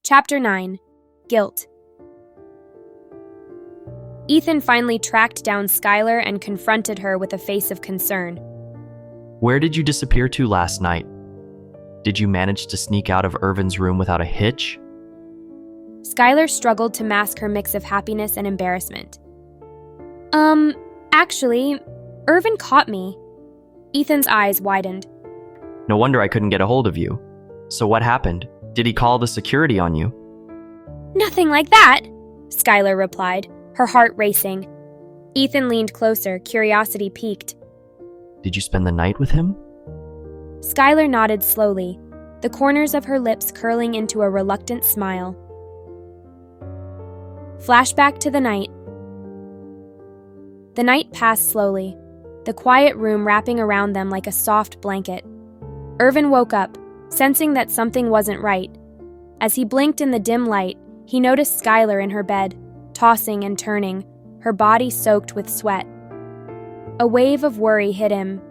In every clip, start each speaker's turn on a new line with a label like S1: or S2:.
S1: Chapter 9. Guilt. Ethan finally tracked down Skylar and confronted her with a face of concern.
S2: Where did you disappear to last night? Did you manage to sneak out of Irvin's room without a hitch?
S1: Skylar struggled to mask her mix of happiness and embarrassment. Actually, Irvin caught me. Ethan's eyes widened.
S2: No wonder I couldn't get a hold of you. So what happened? Did he call the security on you?
S1: Nothing like that, Skylar replied, her heart racing. Ethan leaned closer, curiosity piqued.
S2: Did you spend the night with him?
S1: Skylar nodded slowly, the corners of her lips curling into a reluctant smile. Flashback to the night. The night passed slowly, the quiet room wrapping around them like a soft blanket. Irvin woke up, sensing that something wasn't right. As he blinked in the dim light, he noticed Skylar in her bed, tossing and turning, her body soaked with sweat. A wave of worry hit him.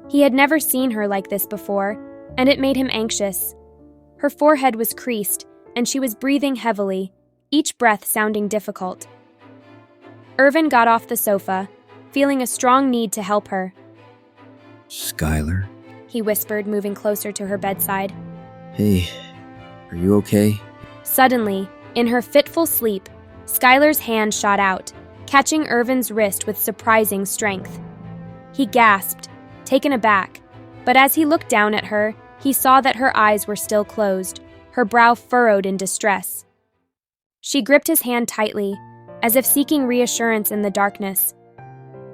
S1: He had never seen her like this before, and it made him anxious. Her forehead was creased, and she was breathing heavily, each breath sounding difficult. Irvin got off the sofa, feeling a strong need to help her.
S3: Skylar?
S1: He whispered, moving closer to her bedside.
S3: Hey, are you okay?
S1: Suddenly, in her fitful sleep, Skylar's hand shot out, catching Irvin's wrist with surprising strength. He gasped, taken aback, but as he looked down at her, he saw that her eyes were still closed, her brow furrowed in distress. She gripped his hand tightly, as if seeking reassurance in the darkness.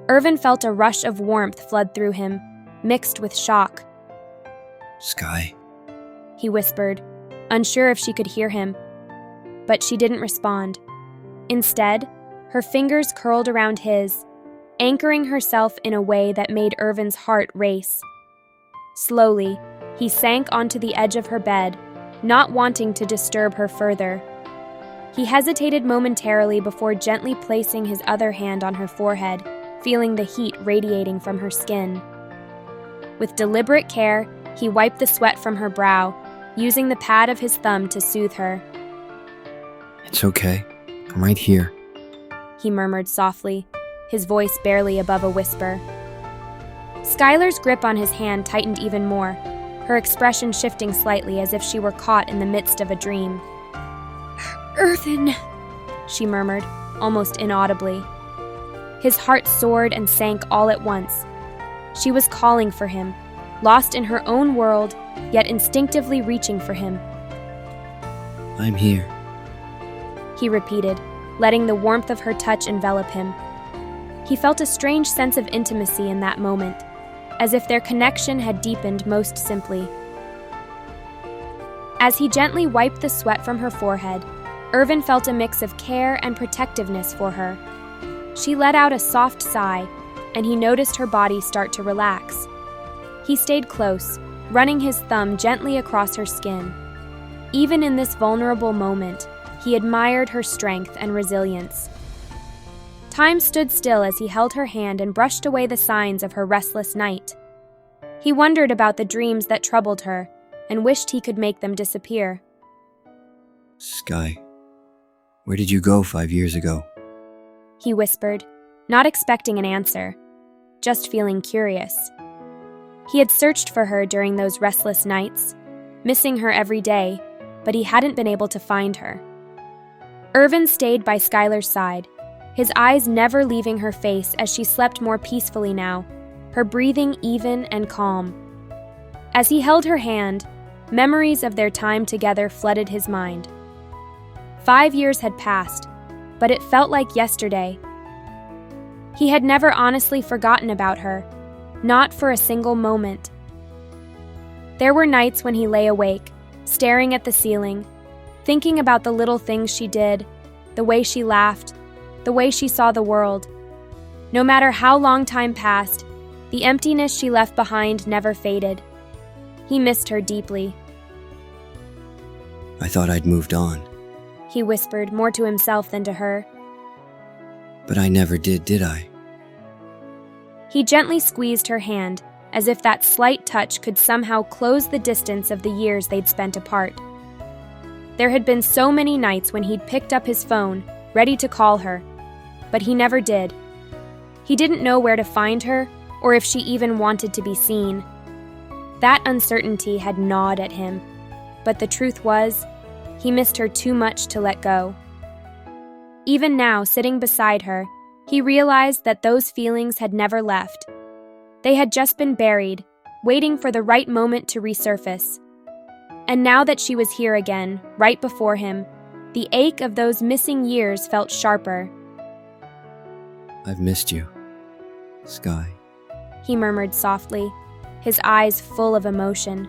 S1: Irvin felt a rush of warmth flood through him, mixed with shock.
S3: Sky?
S1: He whispered, unsure if she could hear him. But she didn't respond. Instead, her fingers curled around his, anchoring herself in a way that made Irvin's heart race. Slowly, he sank onto the edge of her bed, not wanting to disturb her further. He hesitated momentarily before gently placing his other hand on her forehead, feeling the heat radiating from her skin. With deliberate care, he wiped the sweat from her brow, using the pad of his thumb to soothe her.
S3: It's okay. I'm right here.
S1: He murmured softly, his voice barely above a whisper. Skylar's grip on his hand tightened even more, her expression shifting slightly as if she were caught in the midst of a dream. "Irvin," she murmured, almost inaudibly. His heart soared and sank all at once. She was calling for him, lost in her own world, yet instinctively reaching for him.
S3: I'm here.
S1: He repeated, letting the warmth of her touch envelop him. He felt a strange sense of intimacy in that moment, as if their connection had deepened most simply. As he gently wiped the sweat from her forehead, Irvin felt a mix of care and protectiveness for her. She let out a soft sigh, and he noticed her body start to relax. He stayed close, running his thumb gently across her skin. Even in this vulnerable moment, he admired her strength and resilience. Time stood still as he held her hand and brushed away the signs of her restless night. He wondered about the dreams that troubled her and wished he could make them disappear.
S3: Sky, where did you go 5 years ago?
S1: He whispered, not expecting an answer, just feeling curious. He had searched for her during those restless nights, missing her every day, but he hadn't been able to find her. Irvin stayed by Skylar's side, his eyes never leaving her face as she slept more peacefully now, her breathing even and calm. As he held her hand, memories of their time together flooded his mind. 5 years had passed, but it felt like yesterday. He had never honestly forgotten about her, not for a single moment. There were nights when he lay awake, staring at the ceiling, thinking about the little things she did, the way she laughed, the way she saw the world. No matter how long time passed, the emptiness she left behind never faded. He missed her deeply.
S3: I thought I'd moved on.
S1: He whispered, more to himself than to her.
S3: But I never did I?
S1: He gently squeezed her hand, as if that slight touch could somehow close the distance of the years they'd spent apart. There had been so many nights when he'd picked up his phone, ready to call her, but he never did. He didn't know where to find her or if she even wanted to be seen. That uncertainty had gnawed at him, but the truth was, he missed her too much to let go. Even now, sitting beside her, he realized that those feelings had never left. They had just been buried, waiting for the right moment to resurface. And now that she was here again, right before him, the ache of those missing years felt sharper.
S3: I've missed you, Sky.
S1: He murmured softly, his eyes full of emotion.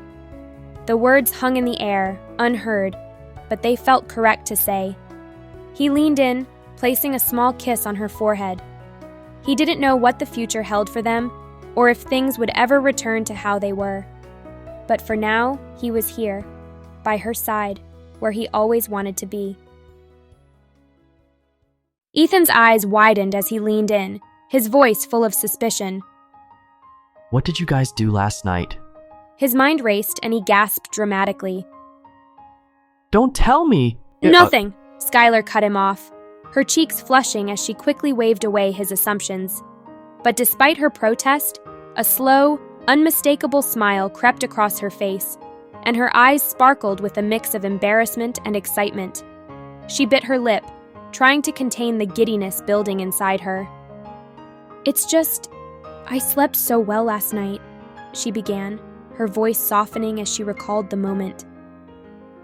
S1: The words hung in the air, unheard, but they felt correct to say. He leaned in, placing a small kiss on her forehead. He didn't know what the future held for them, or if things would ever return to how they were. But for now, he was here, by her side, where he always wanted to be. Ethan's eyes widened as he leaned in, his voice full of suspicion.
S2: What did you guys do last night?
S1: His mind raced and he gasped dramatically.
S2: Don't tell me!
S1: Nothing! Skylar cut him off, her cheeks flushing as she quickly waved away his assumptions. But despite her protest, a slow, unmistakable smile crept across her face, and her eyes sparkled with a mix of embarrassment and excitement. She bit her lip, trying to contain the giddiness building inside her. It's just, I slept so well last night, she began, her voice softening as she recalled the moment.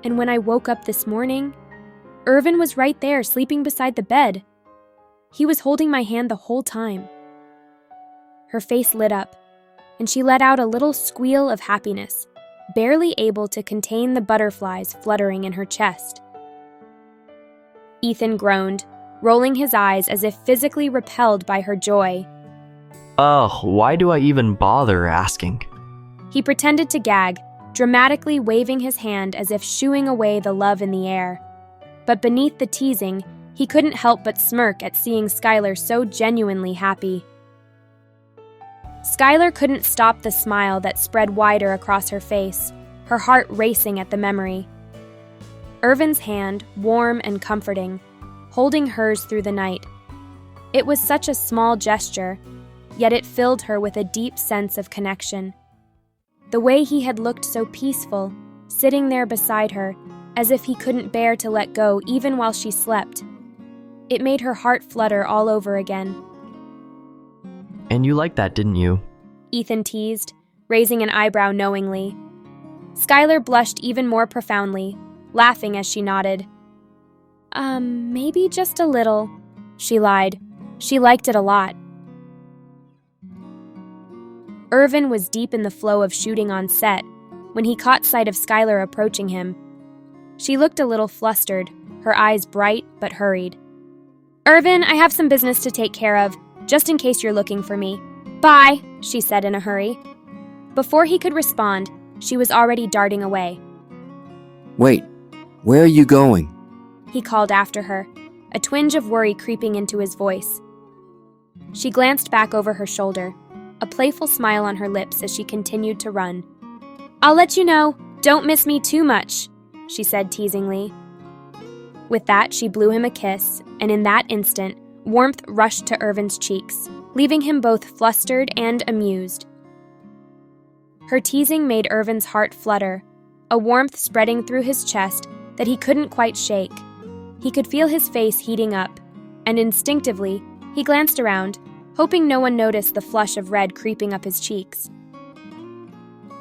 S1: And when I woke up this morning, Irvin was right there, sleeping beside the bed. He was holding my hand the whole time. Her face lit up, and she let out a little squeal of happiness, barely able to contain the butterflies fluttering in her chest. Ethan groaned, rolling his eyes as if physically repelled by her joy.
S2: Ugh, why do I even bother asking?
S1: He pretended to gag, dramatically waving his hand as if shooing away the love in the air. But beneath the teasing, he couldn't help but smirk at seeing Skylar so genuinely happy. Skylar couldn't stop the smile that spread wider across her face, her heart racing at the memory. Irvin's hand, warm and comforting, holding hers through the night. It was such a small gesture, yet it filled her with a deep sense of connection. The way he had looked so peaceful, sitting there beside her, as if he couldn't bear to let go even while she slept. It made her heart flutter all over again.
S2: And you liked that, didn't you?
S1: Ethan teased, raising an eyebrow knowingly. Skylar blushed even more profoundly, laughing as she nodded. Maybe just a little, she lied. She liked it a lot. Irvin was deep in the flow of shooting on set when he caught sight of Skylar approaching him. She looked a little flustered, her eyes bright but hurried. Irvin, I have some business to take care of, just in case you're looking for me. Bye, she said in a hurry. Before he could respond, she was already darting away.
S3: Wait, where are you going?
S1: He called after her, a twinge of worry creeping into his voice. She glanced back over her shoulder, a playful smile on her lips as she continued to run. I'll let you know, don't miss me too much, she said teasingly. With that, she blew him a kiss, and in that instant, warmth rushed to Irvin's cheeks, leaving him both flustered and amused. Her teasing made Irvin's heart flutter, a warmth spreading through his chest that he couldn't quite shake. He could feel his face heating up, and instinctively, he glanced around, hoping no one noticed the flush of red creeping up his cheeks.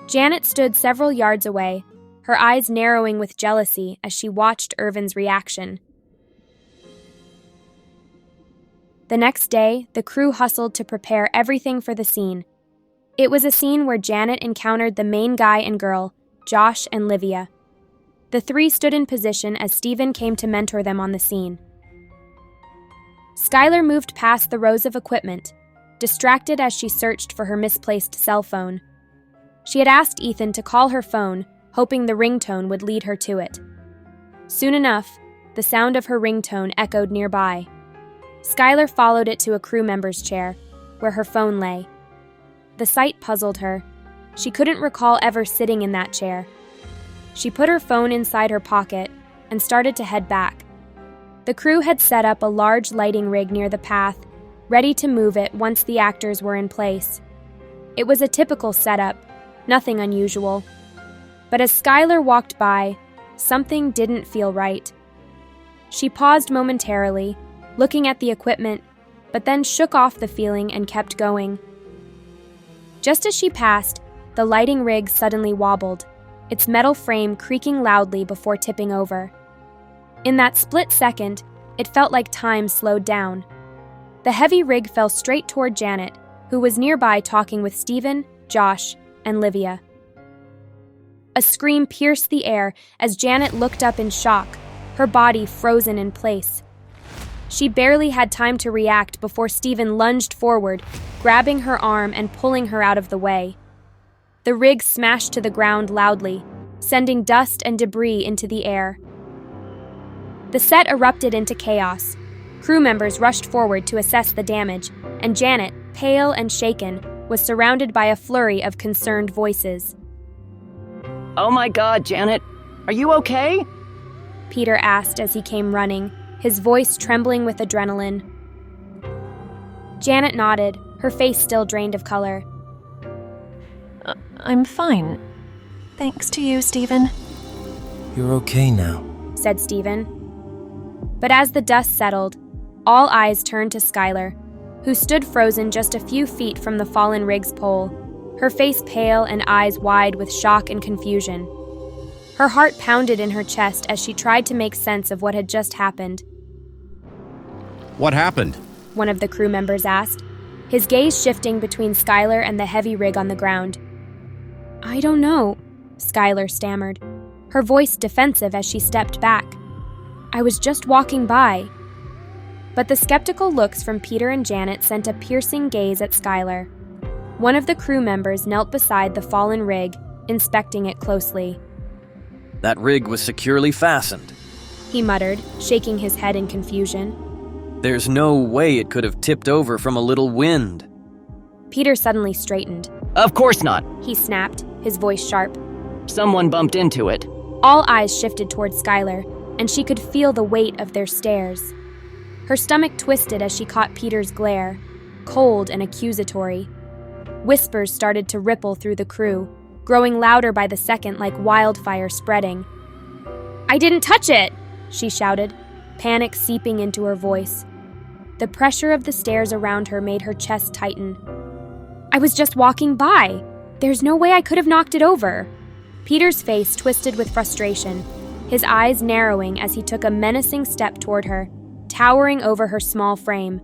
S1: Janet stood several yards away, her eyes narrowing with jealousy as she watched Irvin's reaction. The next day, the crew hustled to prepare everything for the scene. It was a scene where Janet encountered the main guy and girl, Josh and Livia. The three stood in position as Steven came to mentor them on the scene. Skylar moved past the rows of equipment, distracted as she searched for her misplaced cell phone. She had asked Ethan to call her phone, hoping the ringtone would lead her to it. Soon enough, the sound of her ringtone echoed nearby. Skylar followed it to a crew member's chair, where her phone lay. The sight puzzled her. She couldn't recall ever sitting in that chair. She put her phone inside her pocket, and started to head back. The crew had set up a large lighting rig near the path, ready to move it once the actors were in place. It was a typical setup, nothing unusual. But as Skylar walked by, something didn't feel right. She paused momentarily, looking at the equipment, but then shook off the feeling and kept going. Just as she passed, the lighting rig suddenly wobbled, its metal frame creaking loudly before tipping over. In that split second, it felt like time slowed down. The heavy rig fell straight toward Janet, who was nearby talking with Steven, Josh, and Livia. A scream pierced the air as Janet looked up in shock, her body frozen in place. She barely had time to react before Steven lunged forward, grabbing her arm and pulling her out of the way. The rig smashed to the ground loudly, sending dust and debris into the air. The set erupted into chaos. Crew members rushed forward to assess the damage, and Janet, pale and shaken, was surrounded by a flurry of concerned voices.
S4: "Oh my God, Janet, are you okay?"
S1: Peter asked as he came running, his voice trembling with adrenaline. Janet nodded, her face still drained of color.
S5: I'm fine. Thanks to you, Steven.
S6: You're okay now,
S1: said Steven. But as the dust settled, all eyes turned to Skylar, who stood frozen just a few feet from the fallen rig's pole, her face pale and eyes wide with shock and confusion. Her heart pounded in her chest as she tried to make sense of what had just happened.
S7: "What happened?"
S1: one of the crew members asked, his gaze shifting between Skylar and the heavy rig on the ground. "I don't know," Skylar stammered, her voice defensive as she stepped back. "I was just walking by." But the skeptical looks from Peter and Janet sent a piercing gaze at Skylar. One of the crew members knelt beside the fallen rig, inspecting it closely.
S6: That rig was securely fastened.
S1: He muttered, shaking his head in confusion.
S6: There's no way it could have tipped over from a little wind.
S1: Peter suddenly straightened.
S4: "Of course not.
S1: He snapped, his voice sharp.
S4: Someone bumped into it."
S1: All eyes shifted toward Skylar, and she could feel the weight of their stares. Her stomach twisted as she caught Peter's glare, cold and accusatory. Whispers started to ripple through the crew, growing louder by the second like wildfire spreading. "I didn't touch it!" she shouted, panic seeping into her voice. The pressure of the stairs around her made her chest tighten. "I was just walking by. There's no way I could have knocked it over." Peter's face twisted with frustration, his eyes narrowing as he took a menacing step toward her, towering over her small frame.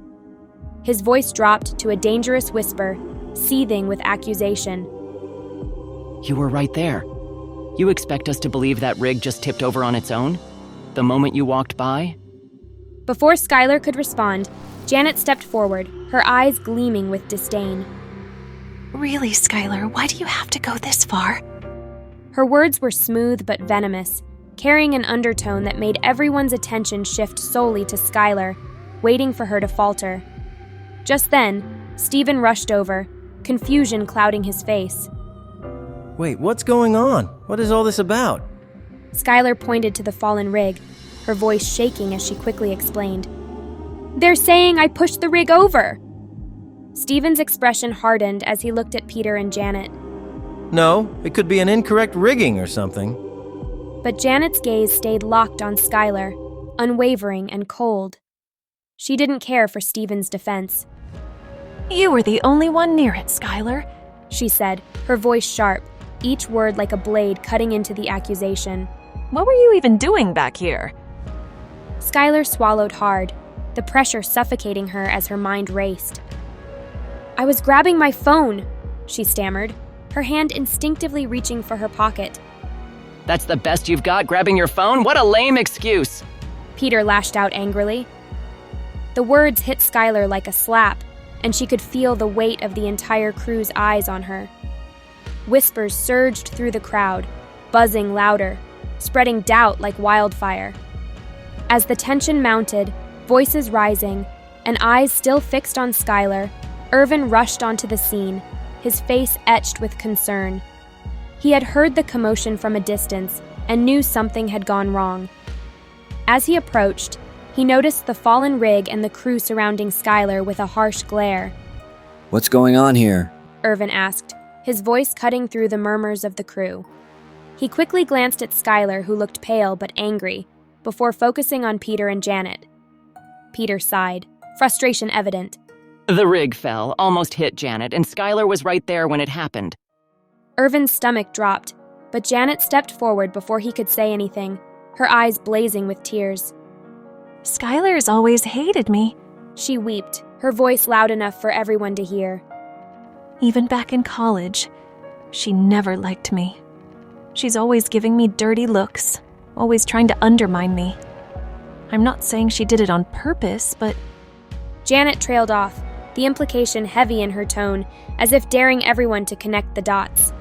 S1: His voice dropped to a dangerous whisper, seething with accusation.
S4: "You were right there. You expect us to believe that rig just tipped over on its own? The moment you walked by?"
S1: Before Skylar could respond, Janet stepped forward, her eyes gleaming with disdain.
S5: Really, Skylar, why do you have to go this far?
S1: Her words were smooth but venomous, carrying an undertone that made everyone's attention shift solely to Skylar, waiting for her to falter. Just then, Steven rushed over, confusion clouding his face.
S6: Wait, what's going on? What is all this about?
S1: Skylar pointed to the fallen rig, her voice shaking as she quickly explained. "They're saying I pushed the rig over!" Steven's expression hardened as he looked at Peter and Janet.
S6: No, it could be an incorrect rigging or something.
S1: But Janet's gaze stayed locked on Skylar, unwavering and cold. She didn't care for Steven's defense.
S5: You were the only one near it, Skylar,
S1: she said, her voice sharp, each word like a blade cutting into the accusation.
S5: What were you even doing back here?
S1: Skylar swallowed hard, the pressure suffocating her as her mind raced. "I was grabbing my phone," she stammered, her hand instinctively reaching for her pocket.
S4: "That's the best you've got, grabbing your phone? What a lame excuse!"
S1: Peter lashed out angrily. The words hit Skylar like a slap, and she could feel the weight of the entire crew's eyes on her. Whispers surged through the crowd, buzzing louder, spreading doubt like wildfire. As the tension mounted, voices rising, and eyes still fixed on Skylar, Irvin rushed onto the scene, his face etched with concern. He had heard the commotion from a distance and knew something had gone wrong. As he approached, he noticed the fallen rig and the crew surrounding Skylar with a harsh glare.
S3: What's going on here?
S1: Irvin asked, his voice cutting through the murmurs of the crew. He quickly glanced at Skylar, who looked pale but angry, before focusing on Peter and Janet. Peter sighed, frustration evident.
S4: The rig fell, almost hit Janet, and Skylar was right there when it happened.
S1: Irvin's stomach dropped, but Janet stepped forward before he could say anything, her eyes blazing with tears.
S5: Skylar's always hated me.
S1: She wept, her voice loud enough for everyone to hear.
S5: Even back in college, she never liked me. She's always giving me dirty looks, always trying to undermine me. I'm not saying she did it on purpose, but...
S1: Janet trailed off, the implication heavy in her tone, as if daring everyone to connect the dots.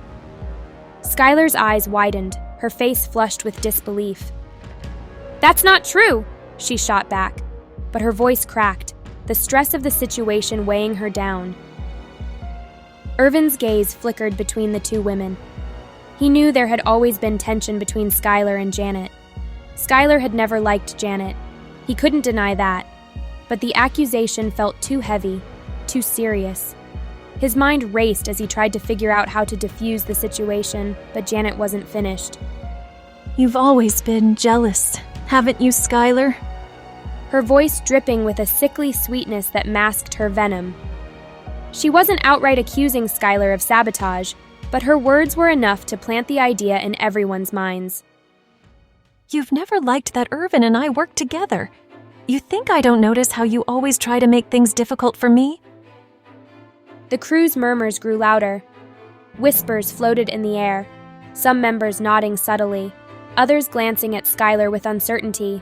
S1: Skylar's eyes widened, her face flushed with disbelief. "That's not true!" she shot back, but her voice cracked, the stress of the situation weighing her down. Irvin's gaze flickered between the two women. He knew there had always been tension between Skylar and Janet. Skylar had never liked Janet. He couldn't deny that. But the accusation felt too heavy, too serious. His mind raced as he tried to figure out how to defuse the situation, but Janet wasn't finished.
S5: You've always been jealous, haven't you, Skylar?
S1: Her voice dripping with a sickly sweetness that masked her venom. She wasn't outright accusing Skylar of sabotage, but her words were enough to plant the idea in everyone's minds.
S5: You've never liked that Irvin and I work together. You think I don't notice how you always try to make things difficult for me?
S1: The crew's murmurs grew louder. Whispers floated in the air, some members nodding subtly, others glancing at Skylar with uncertainty.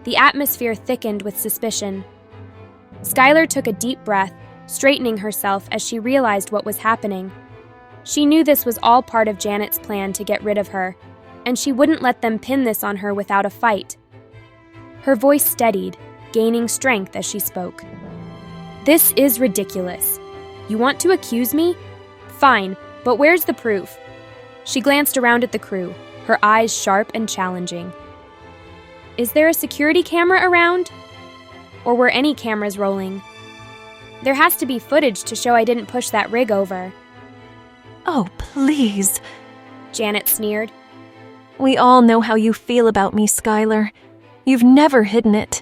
S1: The atmosphere thickened with suspicion. Skylar took a deep breath, straightening herself as she realized what was happening. She knew this was all part of Janet's plan to get rid of her, and she wouldn't let them pin this on her without a fight. Her voice steadied, gaining strength as she spoke. "This is ridiculous. You want to accuse me? Fine, but where's the proof?" She glanced around at the crew, her eyes sharp and challenging. "Is there a security camera around? Or were any cameras rolling? There has to be footage to show I didn't push that rig over."
S5: Oh, please.
S1: Janet sneered.
S5: We all know how you feel about me, Skylar. You've never hidden it.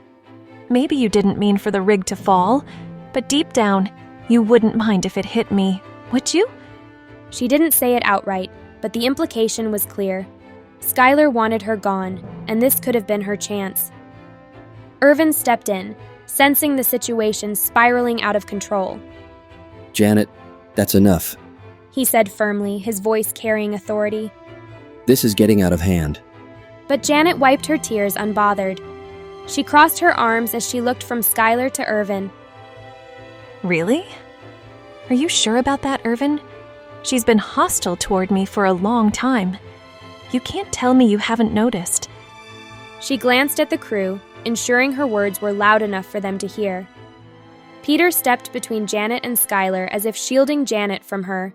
S5: Maybe you didn't mean for the rig to fall, but deep down, you wouldn't mind if it hit me, would you?
S1: She didn't say it outright, but the implication was clear. Skylar wanted her gone, and this could have been her chance. Irvin stepped in, sensing the situation spiraling out of control.
S3: Janet, that's enough.
S1: He said firmly, his voice carrying authority.
S3: This is getting out of hand.
S1: But Janet wiped her tears unbothered. She crossed her arms as she looked from Skylar to Irvin.
S5: Really? Are you sure about that, Irvin? She's been hostile toward me for a long time. You can't tell me you haven't noticed.
S1: She glanced at the crew, ensuring her words were loud enough for them to hear. Peter stepped between Janet and Skylar as if shielding Janet from her.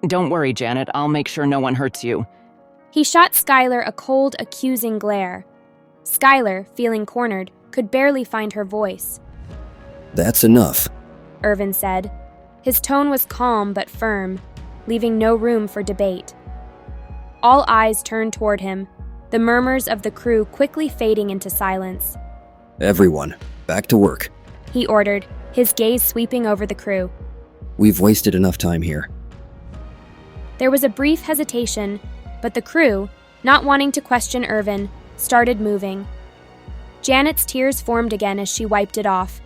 S4: Don't worry, Janet. I'll make sure no one hurts you.
S1: He shot Skylar a cold, accusing glare. Skylar, feeling cornered, could barely find her voice.
S3: That's enough,
S1: Irvin said. His tone was calm but firm, leaving no room for debate. All eyes turned toward him, the murmurs of the crew quickly fading into silence.
S3: Everyone, back to work.
S1: He ordered, his gaze sweeping over the crew.
S3: We've wasted enough time here.
S1: There was a brief hesitation, but the crew, not wanting to question Irvin, started moving. Janet's tears formed again as she wiped it off.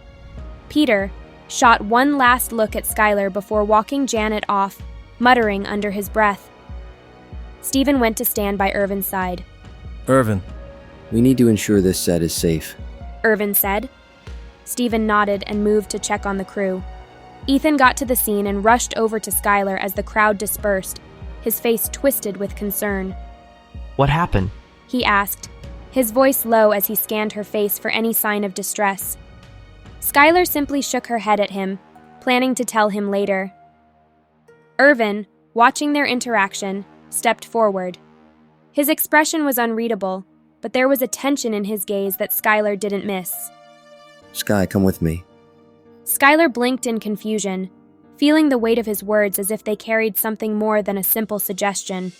S1: Peter shot one last look at Skylar before walking Janet off, muttering under his breath. Stephen went to stand by Irvin's side.
S6: Irvin.
S3: We need to ensure this set is safe,
S1: Irvin said. Stephen nodded and moved to check on the crew. Ethan got to the scene and rushed over to Skylar as the crowd dispersed, his face twisted with concern.
S2: What happened?
S1: He asked, his voice low as he scanned her face for any sign of distress. Skylar simply shook her head at him, planning to tell him later. Irvin, watching their interaction, stepped forward. His expression was unreadable, but there was a tension in his gaze that Skylar didn't miss.
S3: Sky, come with me.
S1: Skylar blinked in confusion, feeling the weight of his words as if they carried something more than a simple suggestion.